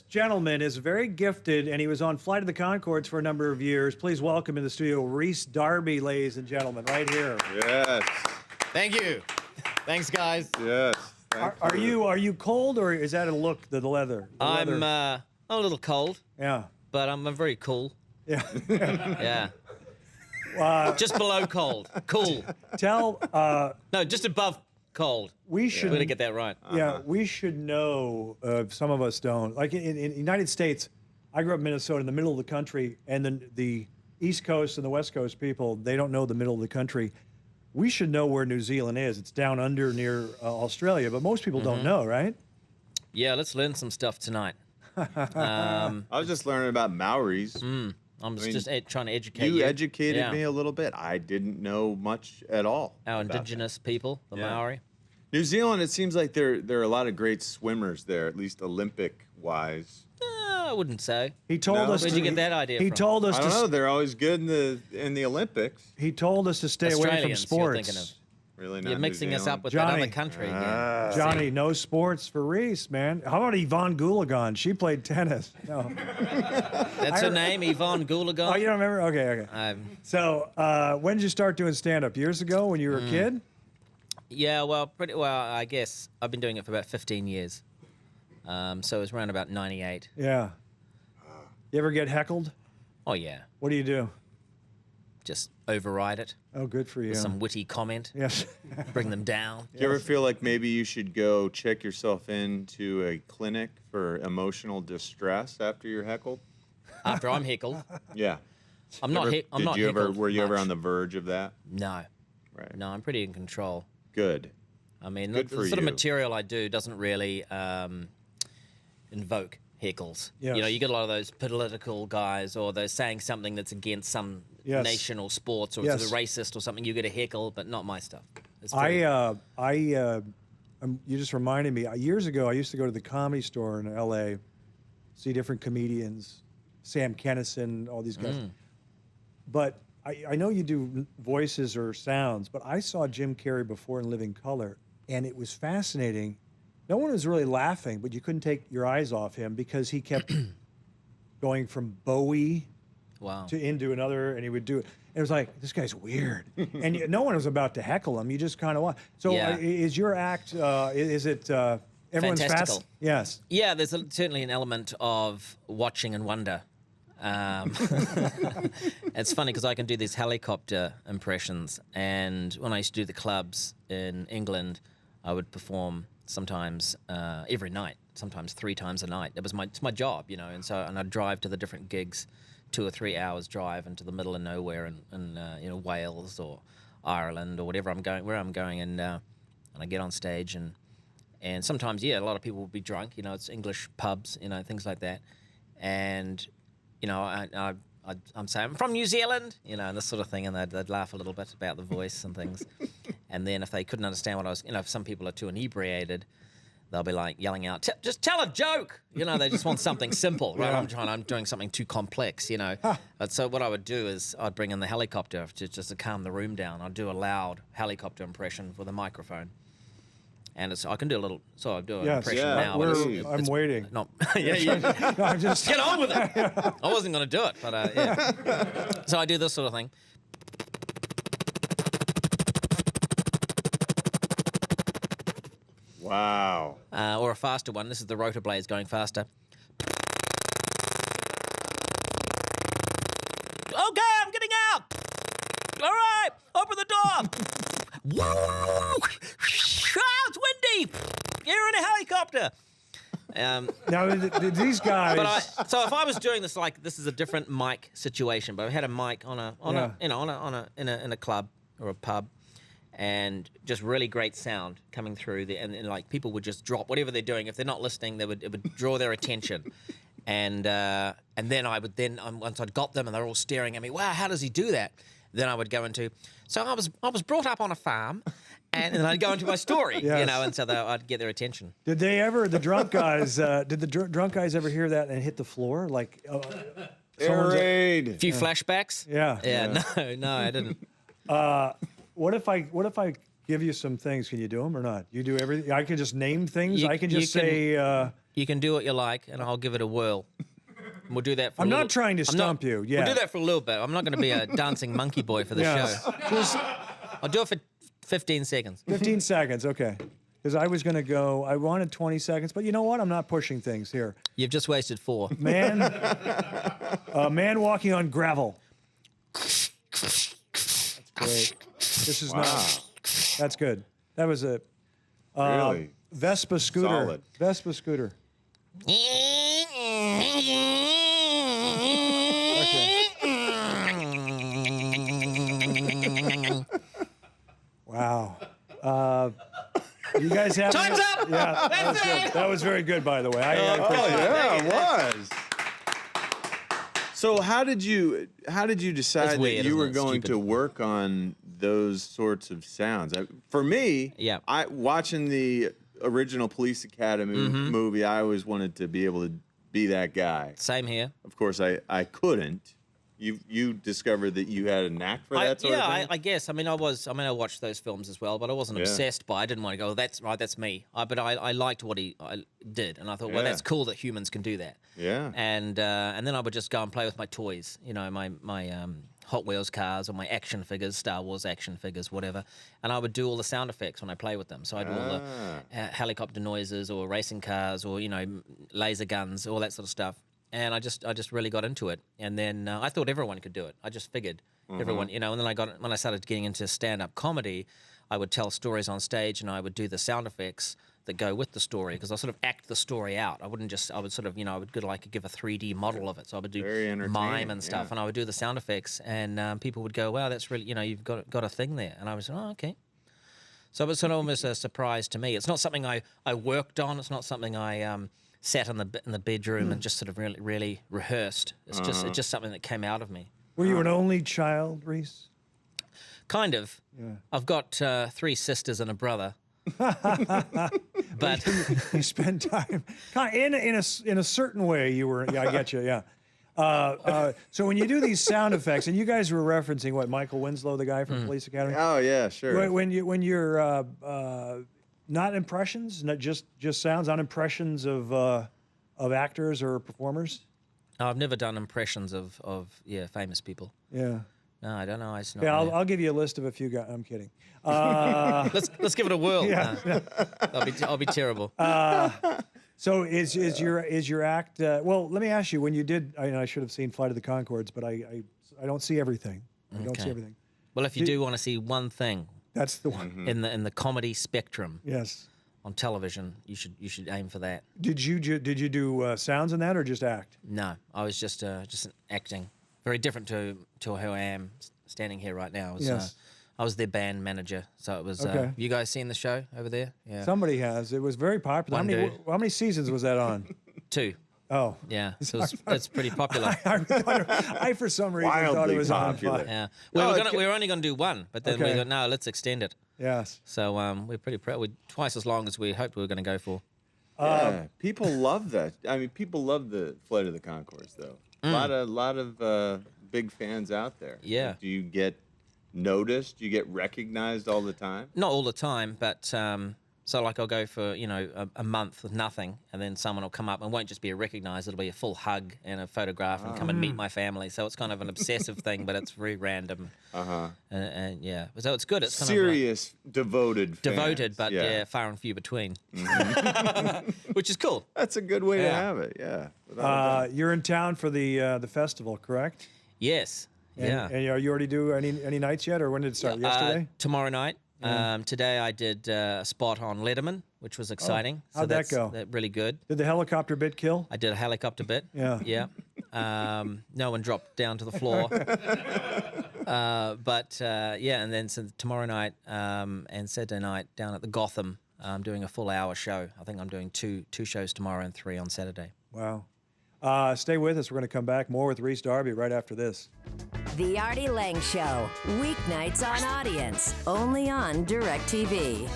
This gentleman is very gifted, and he was on Flight of the Conchords for a number of years. Please welcome in the studio Rhys Darby, ladies and gentlemen, right here. Yes. Thank you. Thanks, guys. Yes. Are you cold, or is that a look, the leather? I'm a little cold. Yeah. But I'm very cool. Yeah. Yeah. Just below cold. Cool. No, just above cold. We should. Way to get that right. Yeah, we should know. Some of us don't. Like in the United States, I grew up in Minnesota, in the middle of the country, and then the East Coast and the West Coast people, they don't know the middle of the country. We should know where New Zealand is. It's down under near Australia, but most people don't know, right? Yeah, let's learn some stuff tonight. I was just learning about Maoris. I'm just trying to educate you. You educated me a little bit. I didn't know much at all. Our indigenous people, the Maori. New Zealand, it seems like there are a lot of great swimmers there, at least Olympic-wise. I wouldn't say. He told us. Where'd you get that idea from? He told us. I don't know. They're always good in the Olympics. He told us to stay away from sports. You're thinking of. Really not You're mixing us up with Johnny. that other country again. Johnny, no sports for Rhys, man. How about Yvonne Goolagong? She played tennis. No. That's her name, Yvonne Goolagong? Oh, you don't remember? Okay. So, when did you start doing stand-up? Years ago, when you were a kid? Yeah, well, pretty well. I guess I've been doing it for about 15 years. So it was around about 98. Yeah. You ever get heckled? Oh yeah. What do you do? Just override it. Oh, good for you. With some witty comment. Yes. Bring them down. Do you ever feel like maybe you should go check yourself into a clinic for emotional distress after you're heckled? After I'm heckled? Yeah. I'm not heckled. Were you ever on the verge of that? No. Right. No, I'm pretty in control. Good. I mean, Good the for sort of you. material I do doesn't really invoke heckles. Yes. You know, you get a lot of those political guys, or they're saying something that's against some nation or sports, or it's racist or something. You get a heckle, but not my stuff. It's you just reminded me. Years ago, I used to go to the Comedy Store in L.A., see different comedians, Sam Kinison, all these guys. But I know you do voices or sounds, but I saw Jim Carrey before in Living Color, and it was fascinating. No one was really laughing, but you couldn't take your eyes off him because he kept going from Bowie to into another, and he would do it. It was like, this guy's weird. And no one was about to heckle him. You just kind of watch. So is your act, is it everyone's fantastical. fast? Yes. Yeah, there's certainly an element of watching and wonder. It's funny because I can do these helicopter impressions, and when I used to do the clubs in England, I would perform sometimes every night, sometimes 3 times a night. It's my job, you know, and I'd drive to the different gigs, 2 or 3 hours drive into the middle of nowhere in you know, Wales or Ireland or wherever I'm going, and I get on stage, and sometimes a lot of people will be drunk, you know, it's English pubs, you know, things like that, and you know, I'm saying, I'm from New Zealand, you know, and this sort of thing, and they'd laugh a little bit about the voice and things. And then if they couldn't understand what I was, you know, if some people are too inebriated, they'll be like yelling out, just tell a joke. You know, they just want something simple, right? I'm doing something too complex, you know. But so what I would do is I'd bring in the helicopter just to calm the room down. I'd do a loud helicopter impression with a microphone. And I can do a little, so I'll do an impression now. But I'm waiting. Not, No, I'm just get on with it. I wasn't going to do it, but yeah. So I do this sort of thing. Wow. Or a faster one. This is the rotor blades going faster. Okay, I'm getting out. All right, open the door. Whoa! It's windy. You're in a helicopter. now these guys. So if I was doing this, like, this is a different mic situation, but I had a mic in a club or a pub, and just really great sound coming through there, and like people would just drop whatever they're doing. If they're not listening, it would draw their attention, and then I would once I'd got them and they're all staring at me. Wow, how does he do that? Then I would go into. So I was brought up on a farm. And then I'd go into my story, you know, and so I'd get their attention. Did they ever, the drunk guys, did the drunk guys ever hear that and hit the floor? Like, Air raid. A few flashbacks? Yeah. No, I didn't. What if I give you some things? Can you do them or not? You do everything. I can just name things. I can just say. You can do what you like, and I'll give it a whirl. And we'll do that for I'm a not little, trying to stump you. Yeah. We'll do that for a little bit. I'm not going to be a dancing monkey boy for the Yes. show. I'll do it for 15 seconds. 15 seconds, okay. Because I was going to go, I wanted 20 seconds, but you know what? I'm not pushing things here. You've just wasted 4. Man, a man walking on gravel. That's great. This is not, that's good. That was a Really? Vespa scooter. Solid. Vespa scooter. Wow. You guys have Time's up! Yeah, that was good. That was very good, by the way. I Oh appreciate it. yeah, it was. So how did you decide It's weird, that you isn't were it? going Stupid. to work on those sorts of sounds? For me, Yeah. watching the original Police Academy movie, I always wanted to be able to be that guy. Same here. Of course, I couldn't. You discovered that you had a knack for that sort of thing? I guess. I I watched those films as well, but I wasn't Yeah. obsessed by it. I didn't want to go, that's right, that's me. But I liked what I did, and I thought, well, Yeah. that's cool that humans can do that. Yeah. And then I would just go and play with my toys, my Hot Wheels cars or my action figures, Star Wars action figures, whatever. And I would do all the sound effects when I play with them. So I'd do all the helicopter noises or racing cars or, laser guns, all that sort of stuff. And I just really got into it. And then I thought everyone could do it. I just figured everyone, and then when I started getting into stand-up comedy, I would tell stories on stage and I would do the sound effects that go with the story because I sort of act the story out. I would sort of, I would give a 3D model of it. So I would do Very entertaining, mime and stuff, yeah. and I would do the sound effects, and people would go, "Wow, that's really, you've got a thing there." And I was, "Oh, okay." So it was sort of almost a surprise to me. It's not something I worked on. It's not something I sat in the bedroom and just sort of really rehearsed. It's just something that came out of me. Were you an only child, Rhys? Kind of. Yeah. I've got 3 sisters and a brother. But You spend time in a certain way. You were, yeah, I get you, yeah. So when you do these sound effects, and you guys were referencing what, Michael Winslow, the guy from Police Academy. Oh yeah, sure. When you're not impressions, not just sounds, not impressions of actors or performers. I've never done impressions of famous people. Yeah. No, I don't know. It's not. Yeah, me. I'll give you a list of a few guys. I'm kidding. Let's give it a whirl. Yeah. I'll be terrible. So is your act? Well, let me ask you. When you did, I should have seen Flight of the Conchords, but I don't see everything. I don't see Okay. everything. Well, if you do want to see one thing That's the one. in the comedy spectrum Yes. on television, you should aim for that. Did you do sounds in that or just act? No, I was just acting. Very different to who I am standing here right now. Yes. I was their band manager, so it was. Okay. You guys seen the show over there? Yeah. Somebody has. It was very popular. One dude. How many seasons was that on? 2. Oh. Yeah, so it's pretty popular. I for some reason thought it Wildly was popular. on. Yeah, Oh, we were only going to do one, but then we Okay. thought, no, let's extend it. Yes. So we're pretty proud. We're twice as long as we hoped we were going to go for. Yeah, people love that. I mean, people love the Flight of the Conchords, though. A lot of big fans out there. Yeah. Do you get noticed? Do you get recognized all the time? Not all the time, but so like I'll go for a month with nothing, and then someone will come up and won't just be a recognized. It'll be a full hug and a photograph and come and meet my family. So it's kind of an obsessive thing, but it's very random. And yeah, so it's good. It's kind Serious, devoted of like devoted, fans. but yeah, far and few between, which is cool. That's a good way to Yeah. have it. Yeah. Without a doubt. You're in town for the festival, correct? Yes. Yeah. And you already do any nights yet, or when did it start? Yesterday. Tomorrow night. Today I did a spot on Letterman, which was exciting. How'd that go? Really good. Did the helicopter bit kill? I did a helicopter bit. Yeah. Yeah. No one dropped down to the floor. And then so tomorrow night and Saturday night down at the Gotham, I'm doing a full hour show. I think I'm doing two shows tomorrow and 3 on Saturday. Wow. Stay with us. We're going to come back more with Rhys Darby right after this. The Artie Lange Show, weeknights on Audience, only on DirecTV.